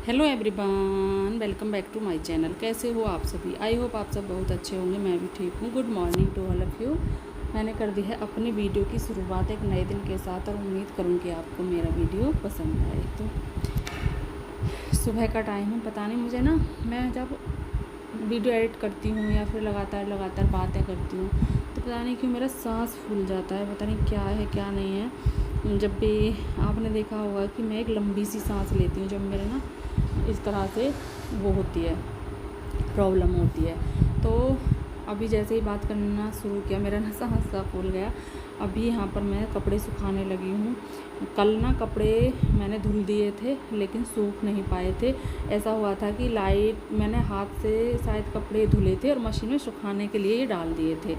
Hello everyone, welcome back to my channel. कैसे हो आप सभी? आई होप आप सब बहुत अच्छे होंगे। मैं भी ठीक हूँ। Good morning to all of you. मैंने कर दी है अपनी वीडियो की शुरुआत एक नए दिन के साथ और उम्मीद करूँ आपको मेरा वीडियो पसंद आए। तो सुबह का टाइम है, पता नहीं मुझे ना, मैं जब वीडियो एडिट करती हूँ या फिर लगातार बातें करती हूँ तो पता नहीं क्यों मेरा सांस फूल जाता है। पता नहीं क्या है क्या नहीं है। जब भी आपने देखा होगा कि मैं एक लंबी सी सांस लेती हूँ, जब मेरे ना इस तरह से वो होती है, प्रॉब्लम होती है। तो अभी जैसे ही बात करना शुरू किया मेरा ना सांस सा फूल गया। अभी यहाँ पर मैं कपड़े सुखाने लगी हूँ। कल ना कपड़े मैंने धुल दिए थे लेकिन सूख नहीं पाए थे। ऐसा हुआ था कि लाइट मैंने हाथ से शायद कपड़े धुले थे और मशीन में सुखाने के लिए डाल दिए थे।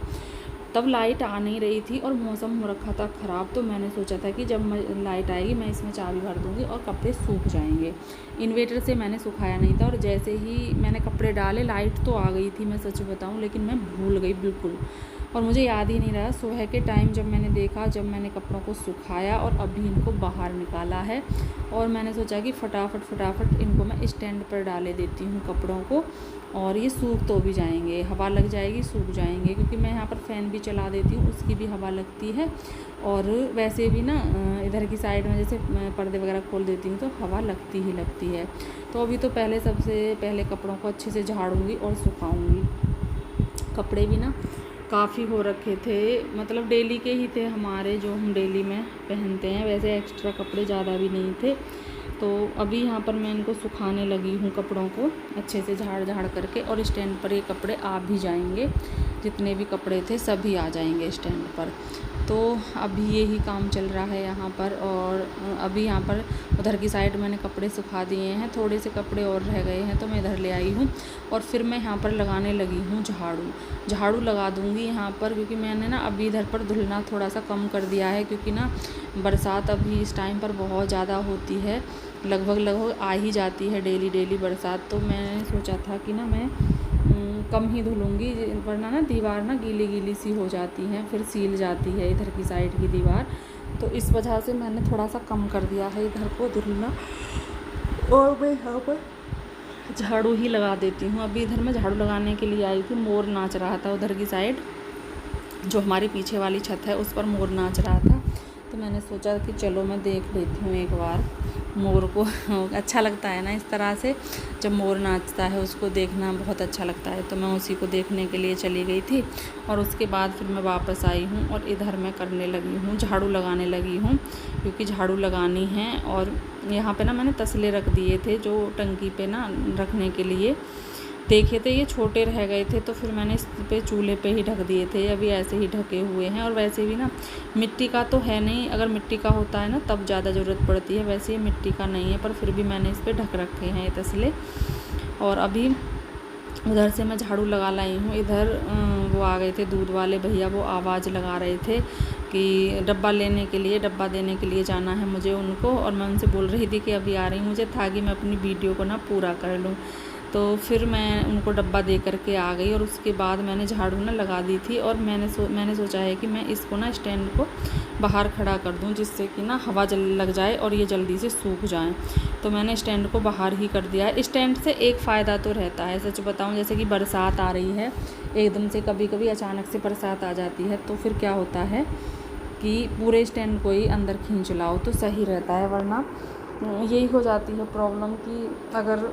तब लाइट आ नहीं रही थी और मौसम हो रखा था ख़राब। तो मैंने सोचा था कि जब लाइट आएगी मैं इसमें चाबी भर दूँगी और कपड़े सूख जाएंगे। इन्वेटर से मैंने सुखाया नहीं था और जैसे ही मैंने कपड़े डाले लाइट तो आ गई थी, मैं सच बताऊं, लेकिन मैं भूल गई बिल्कुल। और मुझे याद ही नहीं रहा सुबह के टाइम जब मैंने देखा, जब मैंने कपड़ों को सुखाया और अभी इनको बाहर निकाला है। और मैंने सोचा कि फटाफट इनको मैं स्टैंड पर डाले देती हूँ कपड़ों को, और ये सूख तो भी जाएंगे, हवा लग जाएगी, सूख जाएंगे। क्योंकि मैं यहाँ पर फ़ैन भी चला देती हूँ, उसकी भी हवा लगती है। और वैसे भी ना इधर की साइड में जैसे पर्दे वगैरह खोल देती हूँ तो हवा लगती ही लगती है। तो अभी तो सबसे पहले कपड़ों को अच्छे से झाड़ूंगी और सुखाऊंगी। कपड़े भी ना काफ़ी हो रखे थे, मतलब डेली के ही थे हमारे, जो हम डेली में पहनते हैं। वैसे एक्स्ट्रा कपड़े ज़्यादा भी नहीं थे। तो अभी यहाँ पर मैं इनको सुखाने लगी हूँ, कपड़ों को अच्छे से झाड़ करके। और स्टैंड पर ये कपड़े आ भी जाएंगे, जितने भी कपड़े थे सभी आ जाएंगे स्टैंड पर। तो अभी यही काम चल रहा है यहाँ पर। और अभी यहाँ पर उधर की साइड मैंने कपड़े सुखा दिए हैं, थोड़े से कपड़े और रह गए हैं तो मैं इधर ले आई हूँ। और फिर मैं यहाँ पर लगाने लगी हूँ झाड़ू लगा दूँगी यहाँ पर। क्योंकि मैंने ना अभी इधर पर धुलना थोड़ा सा कम कर दिया है, क्योंकि ना बरसात अभी इस टाइम पर बहुत ज़्यादा होती है, लगभग आ ही जाती है डेली बरसात। तो मैंने सोचा था कि ना मैं कम ही धुलूँगी, वरना ना दीवार ना गीली सी हो जाती है, फिर सील जाती है इधर की साइड की दीवार। तो इस वजह से मैंने थोड़ा सा कम कर दिया है इधर को धुलना। और मैं यहाँ पर झाड़ू ही लगा देती हूँ। अभी इधर मैं झाड़ू लगाने के लिए आई थी, मोर नाच रहा था उधर की साइड, जो हमारी पीछे वाली छत है उस पर मोर नाच रहा था। तो मैंने सोचा कि चलो मैं देख लेती हूँ एक बार मोर को। अच्छा लगता है ना इस तरह से, जब मोर नाचता है उसको देखना बहुत अच्छा लगता है। तो मैं उसी को देखने के लिए चली गई थी। और उसके बाद फिर मैं वापस आई हूँ और इधर मैं करने लगी हूँ, झाड़ू लगाने लगी हूँ, क्योंकि झाड़ू लगानी है। और यहाँ पे ना मैंने तसले रख दिए थे जो टंकी पे ना रखने के लिए देखे थे, ये छोटे रह गए थे तो फिर मैंने इस पे चूल्हे पे ही ढक दिए थे। अभी ऐसे ही ढके हुए हैं। और वैसे भी ना मिट्टी का तो है नहीं, अगर मिट्टी का होता है ना तब ज़्यादा ज़रूरत पड़ती है, वैसे ये मिट्टी का नहीं है, पर फिर भी मैंने इस पे ढक रखे हैं ये तसले। और अभी उधर से मैं झाड़ू लगा लाई हूँ। इधर वो आ गए थे दूध वाले भैया, वो आवाज़ लगा रहे थे कि डब्बा देने के लिए जाना है मुझे उनको। और मैं उनसे बोल रही थी कि अभी आ रही हूँ, मुझे था कि मैं अपनी वीडियो को ना पूरा कर लूँ। तो फिर मैं उनको डब्बा दे करके आ गई। और उसके बाद मैंने झाड़ू ना लगा दी थी। और मैंने सोचा है कि मैं इसको ना स्टैंड को बाहर खड़ा कर दूं, जिससे कि ना हवा लग जाए और ये जल्दी से सूख जाएं। तो मैंने स्टैंड को बाहर ही कर दिया है। स्टैंड से एक फ़ायदा तो रहता है, सच बताऊं, जैसे कि बरसात आ रही है एकदम से, कभी अचानक से बरसात आ जाती है तो फिर क्या होता है कि पूरे स्टैंड को ही अंदर खींच लाओ तो सही रहता है। वरना यही हो जाती है प्रॉब्लम कि अगर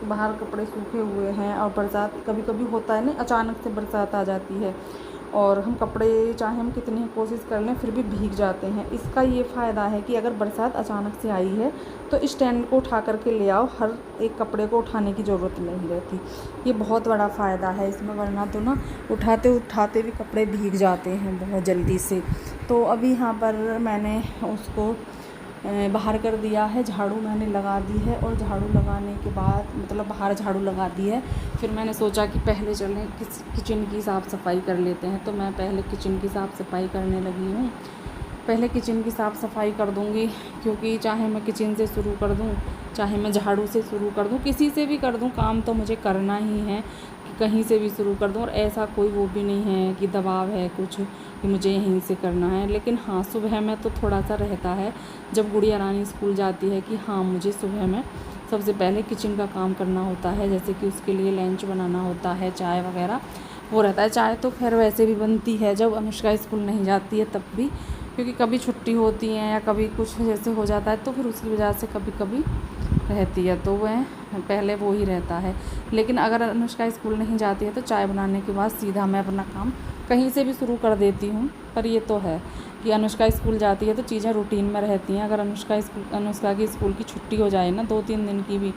बाहर कपड़े सूखे हुए हैं और बरसात कभी होता है ना, अचानक से बरसात आ जाती है और हम कपड़े चाहे हम कितनी कोशिश कर लें फिर भी भीग जाते हैं। इसका ये फ़ायदा है कि अगर बरसात अचानक से आई है तो स्टैंड को उठा करके ले आओ, हर एक कपड़े को उठाने की ज़रूरत नहीं रहती। ये बहुत बड़ा फ़ायदा है इसमें, वरना तो ना उठाते भी कपड़े भीग जाते हैं बहुत जल्दी से। तो अभी यहाँ पर मैंने उसको बाहर कर दिया है, झाड़ू मैंने लगा दी है। और झाड़ू लगाने के बाद मतलब बाहर झाड़ू लगा दी है, फिर मैंने सोचा कि पहले चलें किचन की साफ़ सफाई कर लेते हैं। तो मैं पहले किचन की साफ़ सफाई करने लगी हूँ। पहले किचन की साफ़ सफाई कर दूँगी, क्योंकि चाहे मैं किचन से शुरू कर दूँ, चाहे मैं झाड़ू से शुरू कर दूँ, किसी से भी कर दूँ, काम तो मुझे करना ही है, कि कहीं से भी शुरू कर दूँ। और ऐसा कोई वो भी नहीं है कि दबाव है कुछ कि मुझे यहीं से करना है। लेकिन हाँ, सुबह में तो थोड़ा सा रहता है, जब गुड़िया रानी स्कूल जाती है, कि हाँ मुझे सुबह में सबसे पहले किचन का काम करना होता है, जैसे कि उसके लिए लंच बनाना होता है, चाय वगैरह वो रहता है। चाय तो खैर वैसे भी बनती है जब अनुष्का स्कूल नहीं जाती है तब भी, क्योंकि कभी छुट्टी होती है या कभी कुछ जैसे हो जाता है तो फिर उसकी वजह से कभी कभी रहती है, तो वह पहले वो ही रहता है। लेकिन अगर अनुष्का स्कूल नहीं जाती है तो चाय बनाने के बाद सीधा मैं अपना काम कहीं से भी शुरू कर देती हूँ। पर ये तो है कि अनुष्का स्कूल जाती है तो चीज़ें रूटीन में रहती हैं। अगर अनुष्का की स्कूल की छुट्टी हो जाए ना 2-3 दिन की भी,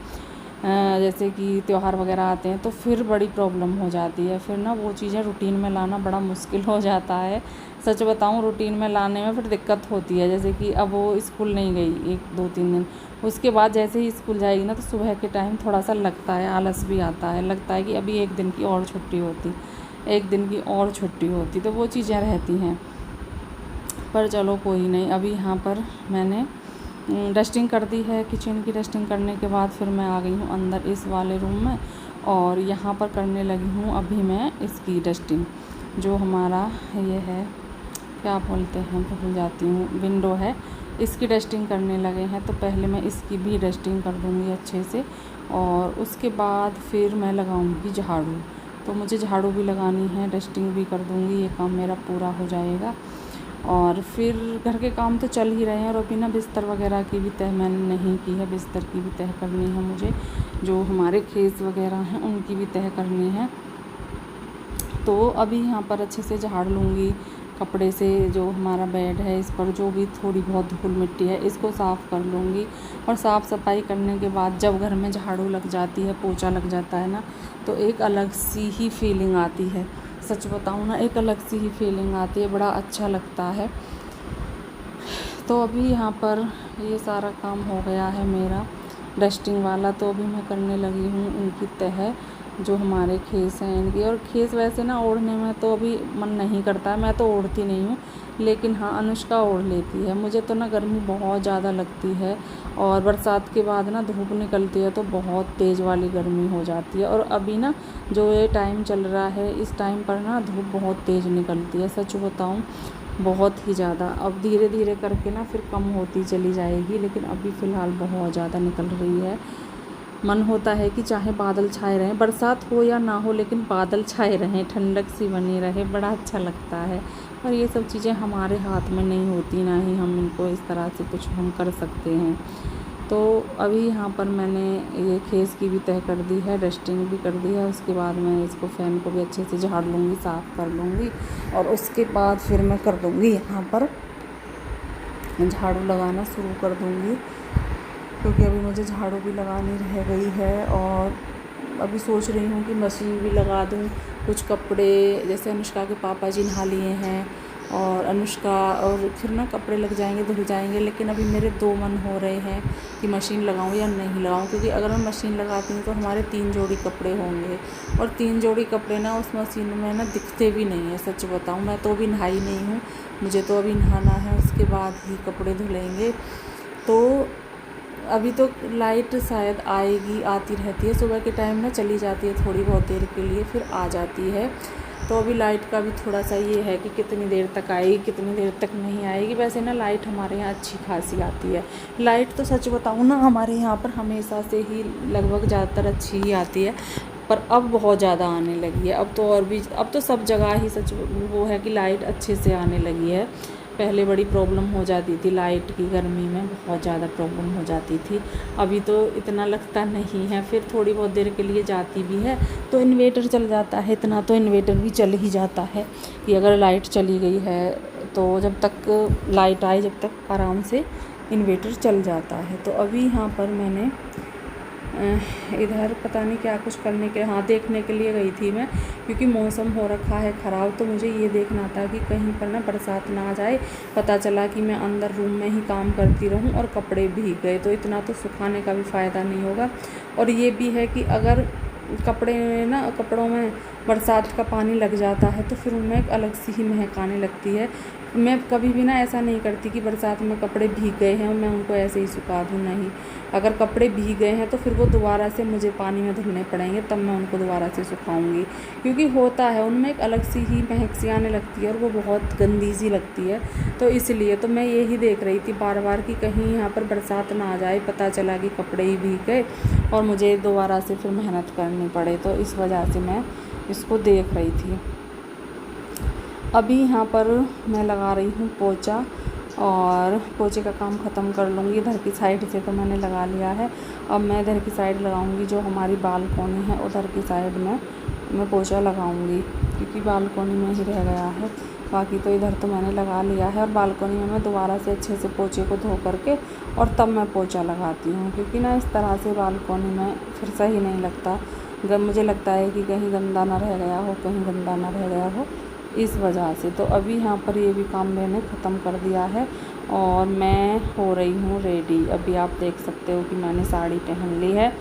जैसे कि त्यौहार वगैरह आते हैं, तो फिर बड़ी प्रॉब्लम हो जाती है। फिर ना वो चीज़ें रूटीन में लाना बड़ा मुश्किल हो जाता है। सच बताऊँ, रूटीन में लाने में फिर दिक्कत होती है। जैसे कि अब वो स्कूल नहीं गई 1-2-3 दिन, उसके बाद जैसे ही स्कूल जाएगी ना तो सुबह के टाइम थोड़ा सा लगता है, आलस भी आता है, लगता है कि अभी 1 दिन की और छुट्टी होती, 1 दिन की और छुट्टी होती, तो वो चीज़ें रहती हैं। पर चलो कोई नहीं। अभी यहाँ पर मैंने डस्टिंग कर दी है। किचन की डस्टिंग करने के बाद फिर मैं आ गई हूँ अंदर इस वाले रूम में, और यहाँ पर करने लगी हूँ अभी मैं इसकी डस्टिंग, जो हमारा ये है, क्या बोलते हैं, भूल जाती हूँ, विंडो है, इसकी डस्टिंग करने लगे हैं। तो पहले मैं इसकी भी डस्टिंग कर दूँगी अच्छे से, और उसके बाद फिर मैं लगाऊँगी झाड़ू। तो मुझे झाड़ू भी लगानी है, डस्टिंग भी कर दूँगी, ये काम मेरा पूरा हो जाएगा। और फिर घर के काम तो चल ही रहे हैं, और अभी ना बिस्तर वगैरह की भी तह मैंने नहीं की है, बिस्तर की भी तह करनी है मुझे, जो हमारे खेस वगैरह हैं उनकी भी तह करनी है। तो अभी यहाँ पर अच्छे से झाड़ लूँगी कपड़े से, जो हमारा बेड है इस पर जो भी थोड़ी बहुत धूल मिट्टी है इसको साफ़ कर लूँगी। और साफ़ सफाई करने के बाद जब घर में झाड़ू लग जाती है, पोछा लग जाता है ना, तो एक अलग सी ही फीलिंग आती है। सच बताऊँ ना, एक अलग सी ही फीलिंग आती है, बड़ा अच्छा लगता है। तो अभी यहाँ पर ये सारा काम हो गया है मेरा डस्टिंग वाला, तो अभी मैं करने लगी हूँ इनकी तह, जो हमारे खेस हैं इनकी। और खेस वैसे ना ओढ़ने में तो अभी मन नहीं करता है, मैं तो ओढ़ती नहीं हूँ, लेकिन हाँ अनुष्का ओढ़ लेती है। मुझे तो ना गर्मी बहुत ज़्यादा लगती है, और बरसात के बाद ना धूप निकलती है तो बहुत तेज़ वाली गर्मी हो जाती है। और अभी ना जो ये टाइम चल रहा है, इस टाइम पर ना धूप बहुत तेज़ निकलती है, सच बताऊँ बहुत ही ज़्यादा। अब धीरे धीरे करके ना फिर कम होती चली जाएगी, लेकिन अभी फ़िलहाल बहुत ज़्यादा निकल रही है। मन होता है कि चाहे बादल छाए रहें, बरसात हो या ना हो, लेकिन बादल छाए रहें, ठंडक सी बनी रहे, बड़ा अच्छा लगता है। पर ये सब चीज़ें हमारे हाथ में नहीं होती, ना ही हम इनको इस तरह से कुछ हम कर सकते हैं। तो अभी यहाँ पर मैंने ये खेस की भी तह कर दी है, डस्टिंग भी कर दी है। उसके बाद मैं इसको फ़ैन को भी अच्छे से झाड़ लूँगी, साफ़ कर लूँगी, और उसके बाद फिर मैं कर दूँगी यहाँ पर झाड़ू लगाना शुरू कर दूँगी, क्योंकि अभी मुझे झाड़ू भी लगानी रह गई है। और अभी सोच रही हूँ कि मशीन भी लगा दूँ। कुछ कपड़े जैसे अनुष्का के पापा जी नहा लिए हैं, और अनुष्का और फिर ना कपड़े लग जाएंगे, धुल जाएंगे। लेकिन अभी मेरे 2 मन हो रहे हैं कि मशीन लगाऊँ या नहीं लगाऊँ, क्योंकि अगर मैं मशीन लगाती हूँ तो हमारे 3 जोड़ी कपड़े होंगे, और 3 जोड़ी कपड़े ना उस मशीन में ना दिखते भी नहीं है। सच बताऊँ, मैं तो अभी नहाई नहीं हूँ, मुझे तो अभी नहाना है, उसके बाद ही कपड़े धुलेंगे। तो अभी तो लाइट शायद आएगी, आती रहती है सुबह के टाइम ना, चली जाती है थोड़ी बहुत देर के लिए, फिर आ जाती है। तो अभी लाइट का भी थोड़ा सा ये है कि कितनी देर तक आएगी, कितनी देर तक नहीं आएगी। वैसे ना लाइट हमारे यहाँ अच्छी खासी आती है। लाइट तो सच बताऊँ ना हमारे यहाँ पर हमेशा से ही लगभग ज़्यादातर अच्छी ही आती है, पर अब बहुत ज़्यादा आने लगी है। अब तो और भी, अब तो सब जगह ही सच वो है कि लाइट अच्छे से आने लगी है। पहले बड़ी प्रॉब्लम हो जाती थी लाइट की, गर्मी में बहुत ज़्यादा प्रॉब्लम हो जाती थी। अभी तो इतना लगता नहीं है, फिर थोड़ी बहुत देर के लिए जाती भी है तो इन्वेटर चल जाता है। इतना तो इन्वेटर भी चल ही जाता है कि अगर लाइट चली गई है तो जब तक लाइट आए, जब तक आराम से इन्वेटर चल जाता है। तो अभी यहाँ पर मैंने इधर पता नहीं क्या कुछ करने के, हाँ देखने के लिए गई थी मैं, क्योंकि मौसम हो रखा है ख़राब। तो मुझे ये देखना था कि कहीं पर ना बरसात ना आ जाए। पता चला कि मैं अंदर रूम में ही काम करती रहूं और कपड़े भीग गए, तो इतना तो सुखाने का भी फ़ायदा नहीं होगा। और ये भी है कि अगर कपड़ों में बरसात का पानी लग जाता है तो फिर उनमें एक अलग सी ही महक आने लगती है। मैं कभी भी ना ऐसा नहीं करती कि बरसात में कपड़े भीग गए हैं और मैं उनको ऐसे ही सुखा दूँ, नहीं। अगर कपड़े भीग गए हैं तो फिर वो दोबारा से मुझे पानी में धुलने पड़ेंगे, तब मैं उनको दोबारा से सुखाऊंगी। क्योंकि होता है उनमें एक अलग सी ही महक सी आने लगती है और वो बहुत गंदी सी लगती है। तो इसलिए तो मैं यही देख रही थी बार बार कि कहीं यहाँ पर बरसात ना आ जाए, पता चला कि कपड़े ही भीग गए और मुझे दोबारा से फिर मेहनत करनी पड़े। तो इस वजह से मैं इसको देख रही थी। अभी यहाँ पर मैं लगा रही हूँ पोछा, और पोछे का काम ख़त्म कर लूँगी। इधर की साइड से तो मैंने लगा लिया है, अब मैं इधर की साइड लगाऊँगी। जो हमारी बालकोनी है उधर की साइड में मैं पोछा लगाऊँगी, क्योंकि बालकोनी में ही रह गया है। बाकी तो इधर तो मैंने लगा लिया है, और बालकोनी में मैं दोबारा से अच्छे से पोछे को धो करके और तब मैं पोछा लगाती हूँ। क्योंकि ना इस तरह से बालकोनी में फिर सही नहीं लगता। मुझे लगता है कि कहीं गंदा ना रह गया हो, कहीं गंदा ना रह गया हो, इस वजह से। तो अभी यहाँ पर ये भी काम मैंने ख़त्म कर दिया है और मैं हो रही हूँ रेडी। अभी आप देख सकते हो कि मैंने साड़ी पहन ली है,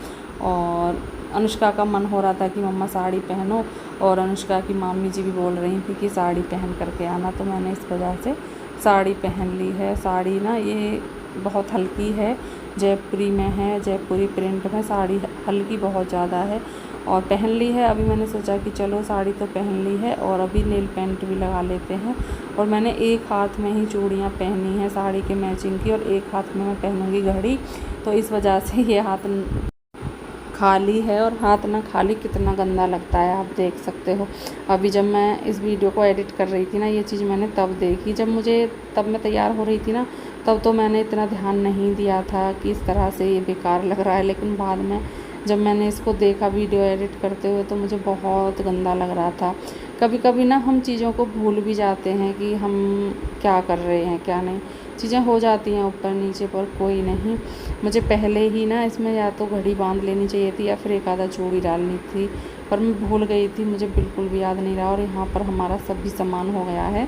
और अनुष्का का मन हो रहा था कि मम्मा साड़ी पहनो, और अनुष्का की मामी जी भी बोल रही थी कि साड़ी पहन करके आना, तो मैंने इस वजह से साड़ी पहन ली है। साड़ी ना ये बहुत हल्की है, जयपुरी में है, जयपुरी प्रिंट में साड़ी हल्की बहुत ज़्यादा है, और पहन ली है। अभी मैंने सोचा कि चलो साड़ी तो पहन ली है और अभी नेल पेंट भी लगा लेते हैं। और मैंने एक हाथ में ही चूड़ियाँ पहनी हैं साड़ी के मैचिंग की, और एक हाथ में मैं पहनूंगी घड़ी। तो इस वजह से ये हाथ खाली है, और हाथ ना खाली कितना गंदा लगता है आप देख सकते हो। अभी जब मैं इस वीडियो को एडिट कर रही थी ना, ये चीज़ मैंने तब देखी, तब मैं तैयार हो रही थी ना, तब तो मैंने इतना ध्यान नहीं दिया था कि इस तरह से ये बेकार लग रहा है। लेकिन बाद में जब मैंने इसको देखा वीडियो एडिट करते हुए, तो मुझे बहुत गंदा लग रहा था। कभी कभी ना हम चीज़ों को भूल भी जाते हैं कि हम क्या कर रहे हैं क्या नहीं। चीज़ें हो जाती हैं ऊपर नीचे, पर कोई नहीं। मुझे पहले ही ना इसमें या तो घड़ी बांध लेनी चाहिए थी या फिर एक आधा चूड़ी डालनी थी, पर मैं भूल गई थी, मुझे बिल्कुल भी याद नहीं रहा। और यहाँ पर हमारा सभी सामान हो गया है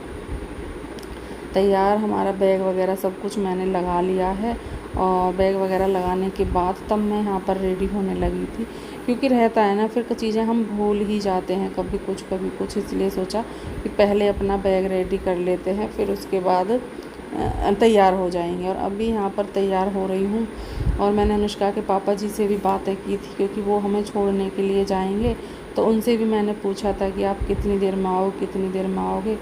तैयार। हमारा बैग वगैरह सब कुछ मैंने लगा लिया है, और बैग वगैरह लगाने के बाद तब मैं यहाँ पर रेडी होने लगी थी। क्योंकि रहता है ना, फिर चीज़ें हम भूल ही जाते हैं, कभी कुछ, इसलिए सोचा कि पहले अपना बैग रेडी कर लेते हैं, फिर उसके बाद तैयार हो जाएंगे। और अभी यहाँ पर तैयार हो रही हूँ, और मैंने अनुष्का के पापा जी से भी बातें की थी, क्योंकि वो हमें छोड़ने के लिए जाएंगे। तो उनसे भी मैंने पूछा था कि आप कितनी देर में आओगे, कितनी देर में आओगे।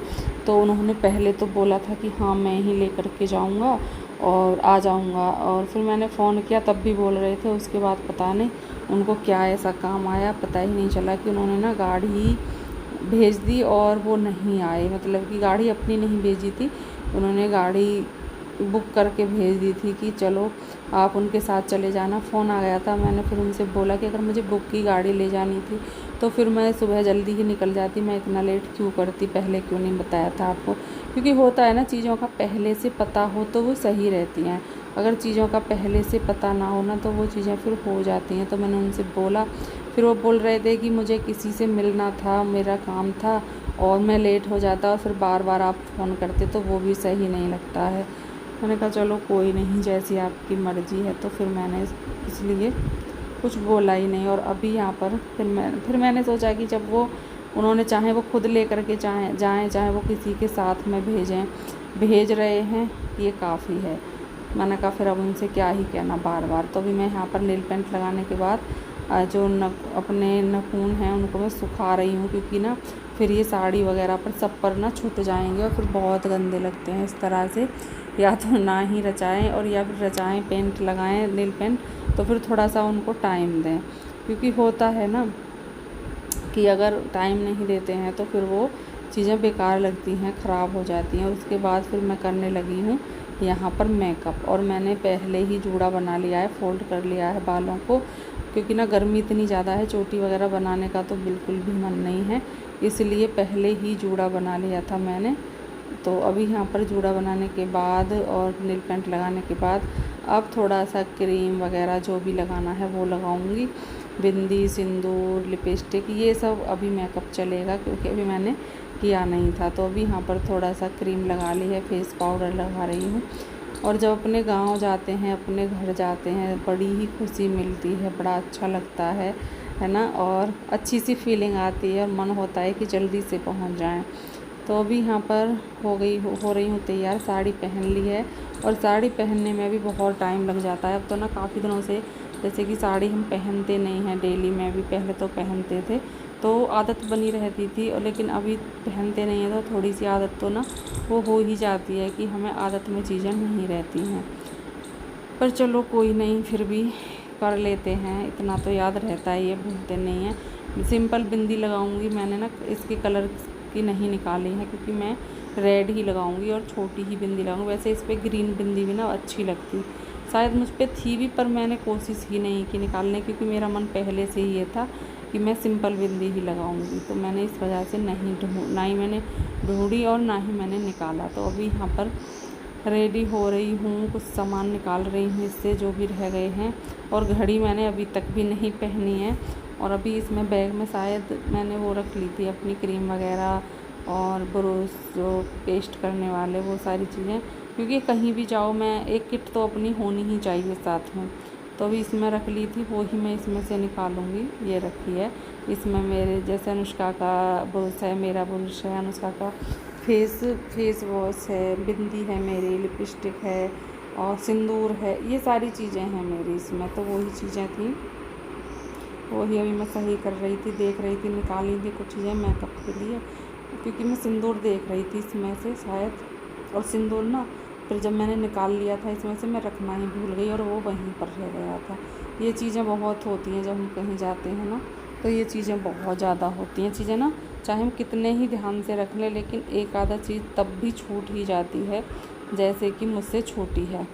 तो उन्होंने पहले तो बोला था कि हाँ मैं ही लेकर के जाऊँगा और आ जाऊँगा, और फिर मैंने फ़ोन किया तब भी बोल रहे थे। उसके बाद पता नहीं उनको क्या ऐसा काम आया, पता ही नहीं चला कि उन्होंने ना गाड़ी भेज दी और वो नहीं आए। मतलब कि गाड़ी अपनी नहीं भेजी थी, उन्होंने गाड़ी बुक करके भेज दी थी कि चलो आप उनके साथ चले जाना। फ़ोन आ गया था, मैंने फिर उनसे बोला कि अगर मुझे बुक की गाड़ी ले जानी थी तो फिर मैं सुबह जल्दी ही निकल जाती, मैं इतना लेट क्यों करती, पहले क्यों नहीं बताया था आपको। क्योंकि होता है ना, चीज़ों का पहले से पता हो तो वो सही रहती हैं, अगर चीज़ों का पहले से पता ना हो ना तो वो चीज़ें फिर हो जाती हैं। तो मैंने उनसे बोला, फिर वो बोल रहे थे कि मुझे किसी से मिलना था, मेरा काम था और मैं लेट हो जाता, और फिर बार बार आप फ़ोन करते तो वो भी सही नहीं लगता है। मैंने कहा चलो कोई नहीं, जैसी आपकी मर्ज़ी है। तो फिर मैंने इसलिए कुछ बोला ही नहीं। और अभी यहाँ पर फिर मैंने सोचा कि जब वो उन्होंने चाहे वो खुद ले करके जाएँ, चाहे वो किसी के साथ में भेज रहे हैं, ये काफ़ी है। मैंने कहा फिर अब उनसे क्या ही कहना बार बार। तो अभी मैं यहाँ पर नेल पेंट लगाने के बाद जो अपने नाखून हैं उनको मैं सुखा रही हूँ, क्योंकि ना फिर ये साड़ी वगैरह पर सब पर ना छूट जाएंगे और फिर बहुत गंदे लगते हैं। इस तरह से या तो ना ही रचाएं, और या फिर रचाएं पेंट लगाएं नेल पेंट, तो फिर थोड़ा सा उनको टाइम दें। क्योंकि होता है ना कि अगर टाइम नहीं देते हैं तो फिर वो चीज़ें बेकार लगती हैं, ख़राब हो जाती हैं। उसके बाद फिर मैं करने लगी हूँ यहाँ पर मेकअप, और मैंने पहले ही जूड़ा बना लिया है, फ़ोल्ड कर लिया है बालों को। क्योंकि ना गर्मी इतनी ज़्यादा है, चोटी वगैरह बनाने का तो बिल्कुल भी मन नहीं है, इसलिए पहले ही जूड़ा बना लिया था मैंने। तो अभी यहाँ पर जूड़ा बनाने के बाद और नेल पेंट लगाने के बाद अब थोड़ा सा क्रीम वगैरह जो भी लगाना है वो लगाऊंगी। बिंदी, सिंदूर, लिपस्टिक, ये सब अभी मेकअप चलेगा, क्योंकि अभी मैंने किया नहीं था। तो अभी यहाँ पर थोड़ा सा क्रीम लगा ली है, फेस पाउडर लगा रही हूँ। और जब अपने गांव जाते हैं, अपने घर जाते हैं, बड़ी ही खुशी मिलती है, बड़ा अच्छा लगता है ना, और अच्छी सी फीलिंग आती है और मन होता है कि जल्दी से पहुंच जाएं। तो अभी यहाँ पर हो रही हूँ तैयार। साड़ी पहन ली है और साड़ी पहनने में भी बहुत टाइम लग जाता है। अब तो ना काफ़ी दिनों से जैसे कि साड़ी हम पहनते नहीं हैं डेली में, भी पहले तो पहनते थे तो आदत बनी रहती थी, और लेकिन अभी पहनते नहीं हैं तो थोड़ी सी आदत तो ना वो हो ही जाती है कि हमें आदत में चीज़ें नहीं रहती हैं। पर चलो कोई नहीं, फिर भी कर लेते हैं, इतना तो याद रहता है, ये भूलते नहीं हैं। सिंपल बिंदी लगाऊंगी, मैंने ना इसके कलर की नहीं निकाली है क्योंकि मैं रेड ही लगाऊंगी और छोटी ही बिंदी लगाऊंगी। वैसे इस पर ग्रीन बिंदी भी ना अच्छी लगती, शायद मुझ पर थी भी, पर मैंने कोशिश ही नहीं की निकालने, क्योंकि मेरा मन पहले से ही ये था कि मैं सिंपल बिंदी ही लगाऊंगी। तो मैंने इस वजह से ना ही मैंने ढूंढी और ना ही मैंने निकाला। तो अभी यहाँ पर रेडी हो रही हूँ, कुछ सामान निकाल रही हूँ इससे जो भी रह गए हैं। और घड़ी मैंने अभी तक भी नहीं पहनी है। और अभी इसमें बैग में शायद मैंने वो रख ली थी अपनी क्रीम वगैरह और ब्रश जो पेस्ट करने वाले, वो सारी चीज़ें, क्योंकि कहीं भी जाओ मैं एक किट तो अपनी होनी ही चाहिए साथ में। तो अभी इसमें रख ली थी, वो ही मैं इसमें से निकालूंगी। ये रखी है, इसमें मेरे जैसे अनुष्का का ब्रश है, मेरा ब्रश है, अनुष्का का फेस वॉश है, बिंदी है मेरी, लिपस्टिक है और सिंदूर है, ये सारी चीज़ें हैं मेरी इसमें। तो वही चीज़ें थी, वही अभी मैं सही कर रही थी, देख रही थी, निकाली थी कुछ चीज़ें मेकअप के लिए, क्योंकि मैं सिंदूर देख रही थी इसमें से शायद। और सिंदूर ना फिर जब मैंने निकाल लिया था इसमें से, मैं रखना ही भूल गई और वो वहीं पर रह गया था। ये चीज़ें बहुत होती हैं जब हम कहीं जाते हैं ना, तो ये चीज़ें बहुत ज़्यादा होती हैं। चीज़ें ना चाहे हम कितने ही ध्यान से रख लें, लेकिन एक आधा चीज़ तब भी छूट ही जाती है, जैसे कि मुझसे छोटी है।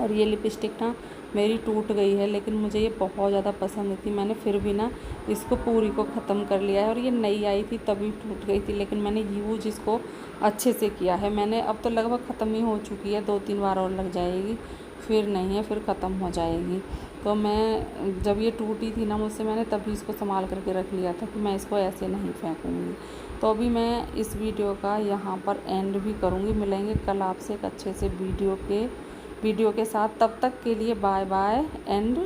और ये लिपस्टिक ना मेरी टूट गई है, लेकिन मुझे ये बहुत ज़्यादा पसंद थी, मैंने फिर भी ना इसको पूरी को ख़त्म कर लिया है। और ये नई आई थी तभी टूट गई थी, लेकिन मैंने यूज़ इसको अच्छे से किया है मैंने। अब तो लगभग ख़त्म ही हो चुकी है, 2-3 बार और लग जाएगी, फिर नहीं है, फिर ख़त्म हो जाएगी। तो मैं जब ये टूटी थी ना मुझसे, मैंने तभी इसको संभाल करके रख लिया था कि मैं इसको ऐसे नहीं फेंकूँगी। तो अभी मैं इस वीडियो का यहाँ पर एंड भी करूँगी। मिलेंगे कल आपसे एक अच्छे से वीडियो के साथ। तब तक के लिए bye bye and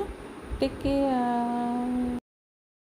take care.